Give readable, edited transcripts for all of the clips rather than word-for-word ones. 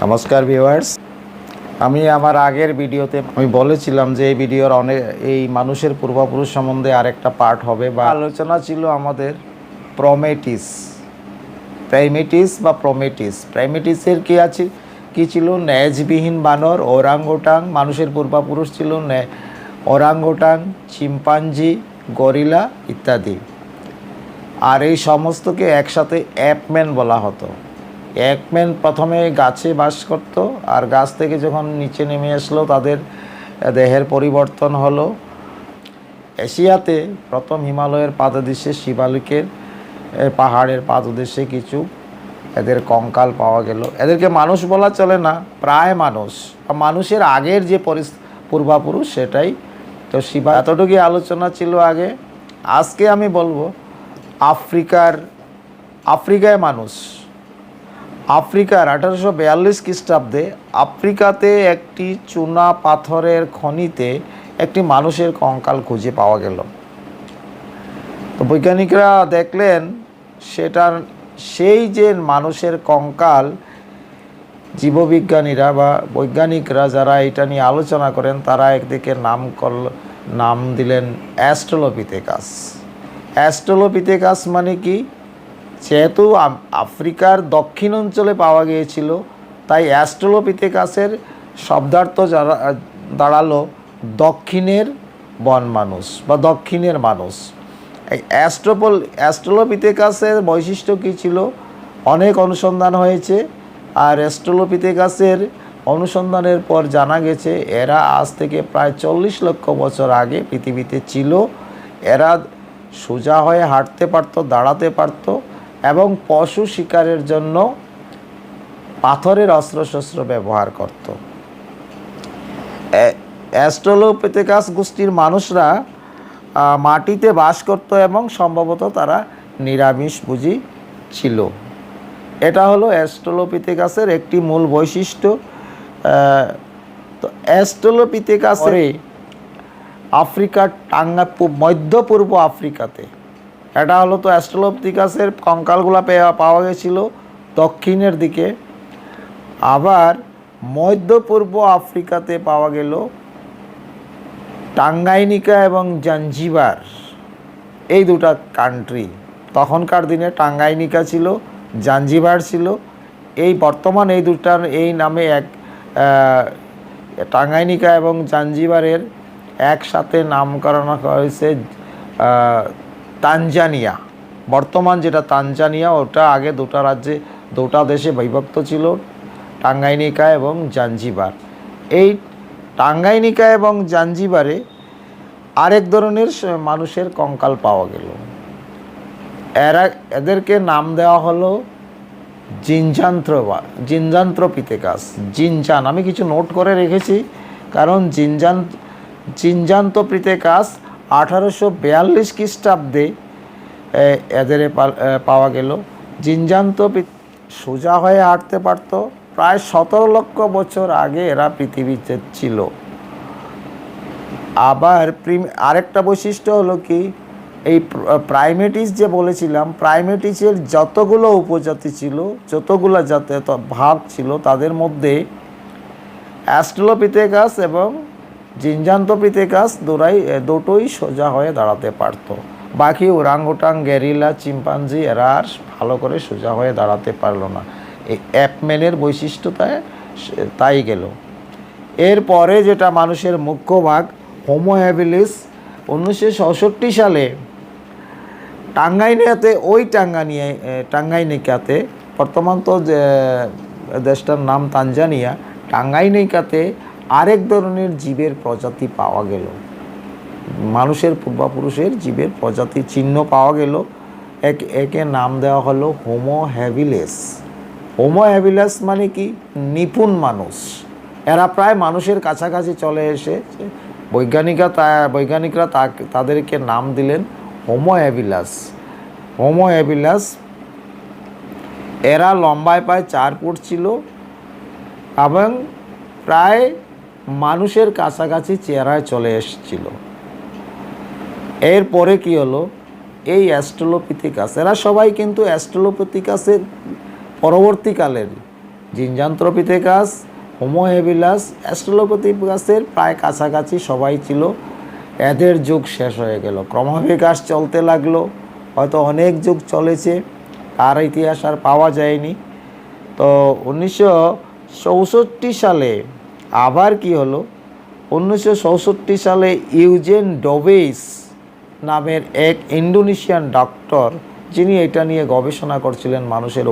নমস্কার ভিউয়ার্স, আমি আমার আগের ভিডিওতে আমি বলেছিলাম যে এই ভিডিওর এই মানুষের পূর্বপুরুষ সম্বন্ধে আরেকটা পার্ট হবে বা আলোচনা ছিল আমাদের প্রাইমেটিসের কি ছিল? ন্যাজবিহীন বানর, ওরাংওটাং। মানুষের পূর্বপুরুষ ছিল ওরাংওটাং, চিম্পাঞ্জি, গরিলা ইত্যাদি। আর এই সমস্তকে একসাথে অ্যাপম্যান বলা হতো। অ্যাপম্যান প্রথমে গাছে বাস করত, আর গাছ থেকে যখন নিচে নেমে আসলো তাদের দেহের পরিবর্তন হলো। এশিয়াতে প্রথম হিমালয়ের পাদদেশে শিবালিকের পাহাড়ের পাদদেশে কিছু এদের কঙ্কাল পাওয়া গেল। এদেরকে মানুষ বলা চলে না, প্রায় মানুষের আগের যে পূর্বপুরুষ সেটাই তো শিবা। এতটুকুই আলোচনা ছিল আগে। আজকে আমি বলবো আফ্রিকায় মানুষ। আফ্রিকার 1842 খ্রিস্টাব্দে আফ্রিকাতে একটি চুনা পাথরের খনিতে একটি মানুষের কঙ্কাল খুঁজে পাওয়া গেল। তো বৈজ্ঞানিকরা দেখলেন সেই যে মানুষের কঙ্কাল, জীববিজ্ঞানীরা বা বৈজ্ঞানিকরা যারা এটা নিয়ে আলোচনা করেন তারা একদিকে নাম দিলেন অ্যাস্ট্রোলোপিথেকাস। মানে কি? যেহেতু আফ্রিকার দক্ষিণ অঞ্চলে পাওয়া গিয়েছিল, তাই অ্যাস্ট্রোলোপিথেকাসের শব্দার্থ দাঁড়ালো দক্ষিণের বন মানুষ বা দক্ষিণের মানুষ। এই অ্যাস্ট্রোলোপিথেকাসের বৈশিষ্ট্য কী ছিল? অনেক অনুসন্ধান হয়েছে, আর অ্যাস্ট্রোলোপিথেকাসের অনুসন্ধানের পর জানা গেছে এরা আজ থেকে প্রায় 40 লক্ষ বছর আগে পৃথিবীতে ছিল। এরা সোজা হয়ে হাঁটতে পারত, দাঁড়াতে পারত এবং পশু শিকারের জন্য পাথরের অস্ত্রশস্ত্র ব্যবহার করত। অ্যাস্ট্রোলোপিথেকাস গোষ্ঠীর মানুষরা মাটিতে বাস করত এবং সম্ভবত তারা নিরামিষভোজী ছিল। এটা হলো অ্যাস্ট্রোলোপিথেকাসের একটি মূল বৈশিষ্ট্য। তো অ্যাস্ট্রোলোপিথেকাসে আফ্রিকার মধ্য পূর্ব আফ্রিকাতে, এটা হলো তো অ্যাস্ট্রোলোপিথেকাসের কঙ্কালগুলো পাওয়া গেছিল দক্ষিণের দিকে। আবার মধ্য পূর্ব আফ্রিকাতে পাওয়া গেল টাঙ্গাইনিকা এবং জাঞ্জিবার, এই দুটা কান্ট্রি। তখনকার দিনে টাঙ্গাইনিকা ছিল, জাঞ্জিবার ছিল। বর্তমান এই দুটার এই নামে টাঙ্গাইনিকা এবং জাঞ্জিবারের একসাথে নামকরণ হয়েছে তানজানিয়া। বর্তমান যেটা তানজানিয়া, ওটা আগে দুটা দেশে বিভক্ত ছিল, টাঙ্গাইনিকা এবং জাঞ্জিবার। এই টাঙ্গাইনিকা এবং জাঞ্জিবারে আরেক ধরনের মানুষের কঙ্কাল পাওয়া গেল। এদেরকে নাম দেওয়া হলো জিনজান্থ্রোপিথেকাস। আমি কিছু নোট করে রেখেছি, কারণ জিনজান্থ্রোপিথেকাস 1842 খ্রিস্টাব্দে এদের পাওয়া গেল। সোজা হয়ে হাঁটতে পারত। প্রায় 17 লক্ষ বছর আগে এরা পৃথিবীতে ছিল। আবার আরেকটা বৈশিষ্ট্য হলো কি, এই প্রাইমেটিস যে বলেছিলাম, প্রাইমেটিসের যতগুলো উপজাতি ছিল, যতগুলো ভাগ ছিল, তাদের মধ্যে অ্যাস্ট্রোলোপিথেকাস এবং জিনজান্থ্রোপিথেকাস দুটোই সোজা হয়ে দাঁড়াতে পারত। বাকি ওরাংওটাং, গেরিলা, চিম্পাঞ্জি এরা আর ভালো করে সোজা হয়ে দাঁড়াতে পারলো না। এই অ্যাপম্যানের বৈশিষ্ট্যতায় তাই গেল। এরপরে যেটা মানুষের মুখ্য ভাগ, হোমো হ্যাবিলিস, 1966 সালে টাঙ্গাইনিকাতে, বর্তমান তো দেশটার নাম তানজানিয়া, টাঙ্গাইনিকাতে আরেক ধরনের জীবের প্রজাতি পাওয়া গেল। মানুষের পূর্বপুরুষের জীবের প্রজাতি চিহ্ন পাওয়া গেল। একে নাম দেওয়া হলো হোমো হ্যাবিলিস। হোমো হ্যাবিলিস মানে কি? নিপুণ মানুষ। এরা প্রায় মানুষের কাছাকাছি চলে এসেছে। বৈজ্ঞানিকরা তাদেরকে নাম দিলেন হোমো হ্যাবিলাস। এরা লম্বায় প্রায় 4 ফুট ছিল এবং প্রায় মানুষের কাছাকাছি চেহারায় চলে এসেছিল। এরপরে কি হলো? এই অ্যাস্ট্রোলোপিথেকাস, এরা সবাই কিন্তু অ্যাস্ট্রোলোপিথেকাসের পরবর্তীকালের জিনজান্থ্রপিথেকাস, হোমো হ্যাবিলাস, অ্যাস্ট্রালোপিথেকাসের প্রায় কাছাকাছি সবাই ছিল। এদের যুগ শেষ হয়ে গেল, ক্রমবিকাশ চলতে লাগলো, হয়তো অনেক যুগ চলেছে, তার ইতিহাস আর পাওয়া যায়নি। তো 1964 সালে আবার কি হলো, 1964 সালে ইউজেন ডোবেইস নামের এক ইন্দোনেশিয়ান ডক্টর, যিনি এটা নিয়ে গবেষণা করছিলেন মানুষের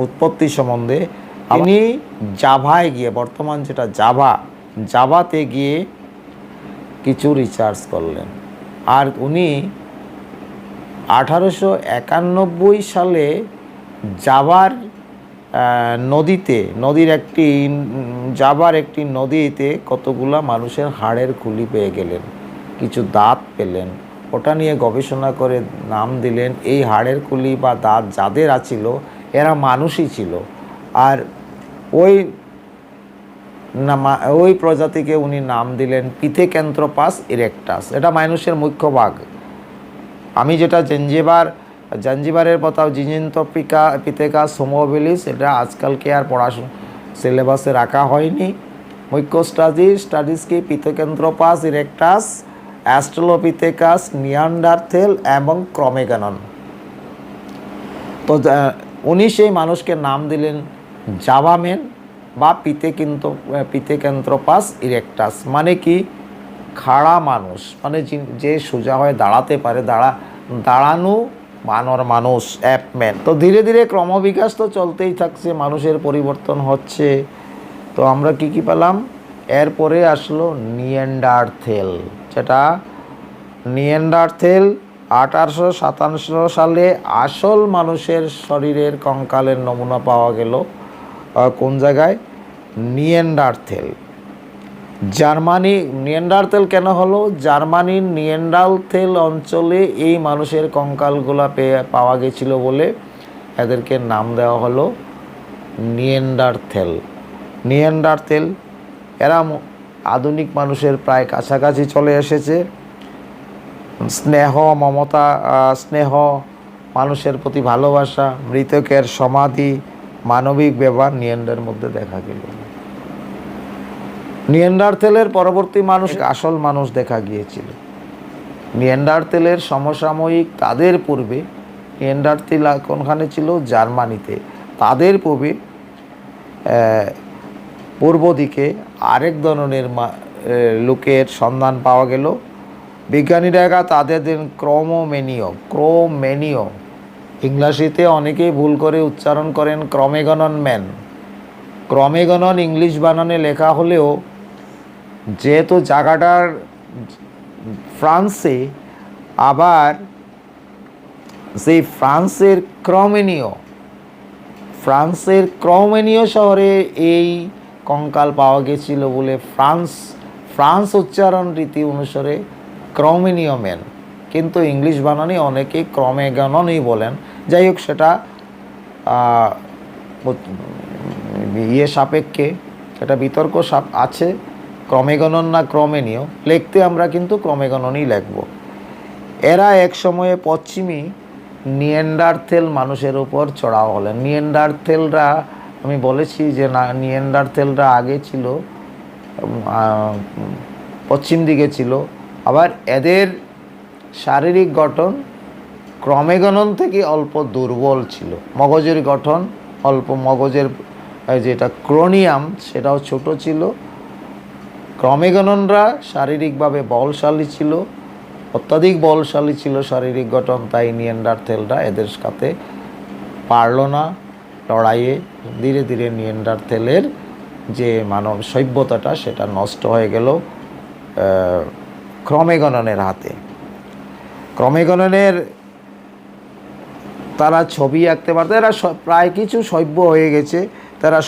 উৎপত্তি সম্বন্ধে, তিনি জাভায় গিয়ে, বর্তমান যেটা জাভাতে গিয়ে কিছু রিসার্চ করলেন। আর উনি 1891 সালে জাভার জাভার একটি নদীতে কতগুলা মানুষের হাড়ের খুলি পেয়ে গেলেন, কিছু দাঁত পেলেন। ওটা নিয়ে গবেষণা করে নাম দিলেন, এই হাড়ের খুলি বা দাঁত যাদের আছিল এরা মানুষই ছিল। আর ওই প্রজাতিকে উনি নাম দিলেন পিথেক্যান্থ্রোপাস ইরেক্টাস। এটা মানুষের মুখ্য ভাগ। আমি যেটা জাঞ্জিবারের কথা, জিনজান্থ্রপিথেকাস, হোমো হ্যাবিলিস, এটা আজকালকে আর পড়াশোনা সিলেবাসে রাখা হয়নি। মুখ্য স্টাডিজ কি পিথেক্যান্থ্রোপাস ইরেক্টাস, অ্যাস্ট্রালোপিথেকাস, নিয়ান্ডারথেল এবং ক্রমেগনন। তো উনি সেই মানুষকে নাম দিলেন জাভামেন বা পিথেক্যান্থ্রোপাস ইরেক্টাস। মানে কি, খাড়া মানুষ, মানে যে সোজা হয়ে দাঁড়াতে পারে, দাঁড়ানো মানুষ, অ্যাপম্যান। তো ধীরে ধীরে ক্রমবিকাশ তো চলতেই থাকছে, মানুষের পরিবর্তন হচ্ছে। তো আমরা কি পেলাম, এরপরে আসলো নিয়ান্ডারথেল। যেটা নিয়ান্ডারথেল 1857 সালে আসল মানুষের শরীরের কঙ্কালের নমুনা পাওয়া গেল। কোন জায়গায়? নিয়ান্ডারথেল, জার্মানি। নিয়ান্ডারথেল কেন হলো? জার্মানির নিয়ান্ডারথেল অঞ্চলে এই মানুষের কঙ্কালগুলো পাওয়া গেছিল বলে এদেরকে নাম দেওয়া হলো নিয়ান্ডারথেল। এরা আধুনিক মানুষের প্রায় কাছাকাছি চলে এসেছে। স্নেহ, মমতা, মানুষের প্রতি ভালোবাসা, মৃতকের সমাধি, মানবিক ব্যবহার নিয়ান্ডার মধ্যে দেখা গেল। নিয়ান্ডারথেলের পরবর্তী মানুষ আসল মানুষ দেখা গিয়েছিল। নিয়ান্ডারথেলের সমসাময়িক, তাদের পূর্বে নিয়ান্ডারথেল কোনখানে ছিল? জার্মানিতে। তাদের পূর্ব দিকে আরেক ধরনের লোকের সন্ধান পাওয়া গেল। বিজ্ঞানীরা তাদের দেন ক্রোমেনীয়। ইংলিশে অনেকেই ভুল করে উচ্চারণ করেন ক্রমেগনন ইংলিশ বানানে লেখা হলেও যেহেতু জায়গাটার ফ্রান্সে, আবার সেই ফ্রান্সের ক্রমেনীয় শহরে এই কঙ্কাল পাওয়া গেছিল বলে ফ্রান্স উচ্চারণ রীতি অনুসারে ক্রমেনীয় ম্যান, কিন্তু ইংলিশ বানানে অনেকেই ক্রমেগননই বলেন। যাই হোক, সেটা সাপেক্ষে সেটা বিতর্ক আছে, ক্রমেগনন না ক্রমেনীয়। লিখতে আমরা কিন্তু ক্রমেগননই লিখব। এরা এক সময়ে পশ্চিমী নিয়ান্ডারথেল মানুষের উপর চড়াও হলেন। নিয়ান্ডারথেলরা, আমি বলেছি যে নিয়ান্ডারথেলরা আগে ছিল পশ্চিম দিকে ছিল। আবার এদের শারীরিক গঠন ক্রমেগনন থেকে অল্প দুর্বল ছিল। মগজের গঠন অল্প, মগজের যেটা ক্রোনিয়াম সেটাও ছোট ছিল। ক্রমেগননরা শারীরিকভাবে বলশালী ছিল, অত্যাধিক বলশালী ছিল শারীরিক গঠন। তাই নিয়ান্ডারথেলরা এদের সাথে পারল না লড়াইয়ে। ধীরে ধীরে নিয়ান্ডারথেলের যে মানব সভ্যতাটা সেটা নষ্ট হয়ে গেল ক্রমেগননের হাতে। ক্রমেগননের তারা ছবি আঁকতে পারতো, এরা প্রায় কিছু সভ্য হয়ে গেছে। তারা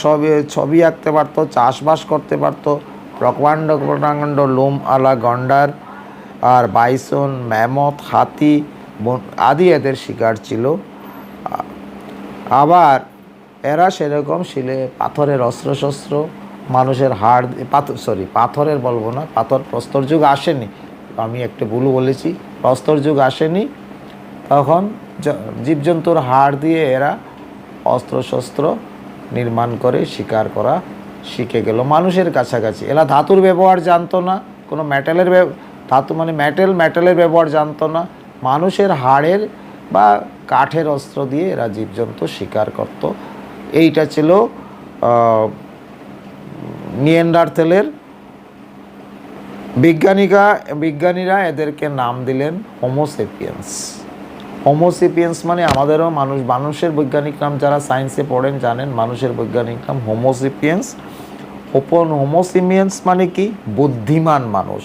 ছবি আঁকতে পারতো, চাষবাস করতে পারতো। প্রকাণ্ড লোম আলা গন্ডার আর বাইসন, ম্যামথ, হাতি আদি এদের শিকার ছিল। আবার এরা সেরকম পাথরের অস্ত্রশস্ত্র, মানুষের হাড়, পাথরের বলবো না, প্রস্তর যুগ আসেনি, আমি একটা ভুল বলেছি, প্রস্তর যুগ আসেনি। তখন জীবজন্তুর হাড় দিয়ে এরা অস্ত্রশস্ত্র নির্মাণ করে শিকার করা শিখে গেল মানুষের কাছাকাছি। এরা ধাতুর ব্যবহার জানতো না, কোনো ধাতু মানে মেটালের ব্যবহার জানতো না। মানুষের হাড়ের বা কাঠের অস্ত্র দিয়ে এরা জীবজন্তু শিকার করত। এইটা ছিল নিয়েন্ডারথ্যালের। বিজ্ঞানীরা এদেরকে নাম দিলেন হোমোসেপিয়েন্স। হোমোসেপিয়েন্স মানে আমাদেরও মানুষের বৈজ্ঞানিক নাম, যারা সায়েন্সে পড়েন জানেন, মানুষের বৈজ্ঞানিক নাম হোমোসেপিয়েন্স। হোমোসেপিয়েন্স মানে কি? বুদ্ধিমান মানুষ।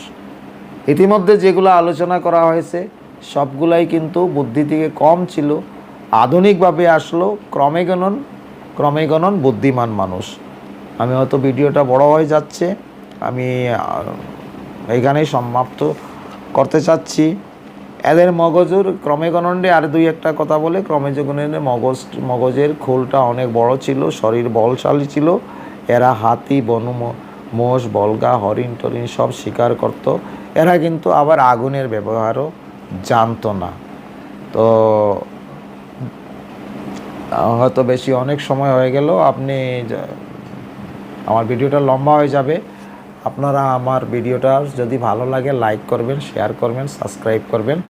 ইতিমধ্যে যেগুলো আলোচনা করা হয়েছে সবগুলাই কিন্তু বুদ্ধি থেকে কম ছিল, আধুনিকভাবে আসলো ক্রমে গণন বুদ্ধিমান মানুষ। আমি হয়তো ভিডিওটা বড় হয়ে যাচ্ছে, আমি এইখানেই সমাপ্ত করতে চাচ্ছি। এদের মগজের ক্রমে গণনে আর দুই একটা কথা বলে, ক্রমে গণনের মগজের খোলটা অনেক বড় ছিল, শরীর বলশালী ছিল। এরা হাতি, বনু, মোষ, বলগা, হরিণ টরিণ সব শিকার করত। এরা কিন্তু আবার আগুনের ব্যবহারও জানতো না। তো হয়তো বেশি অনেক সময় হয়ে গেল, আমার ভিডিওটা লম্বা হয়ে যাবে। আপনারা আমার ভিডিওটা যদি ভালো লাগে লাইক করবেন, শেয়ার করবেন, সাবস্ক্রাইব করবেন।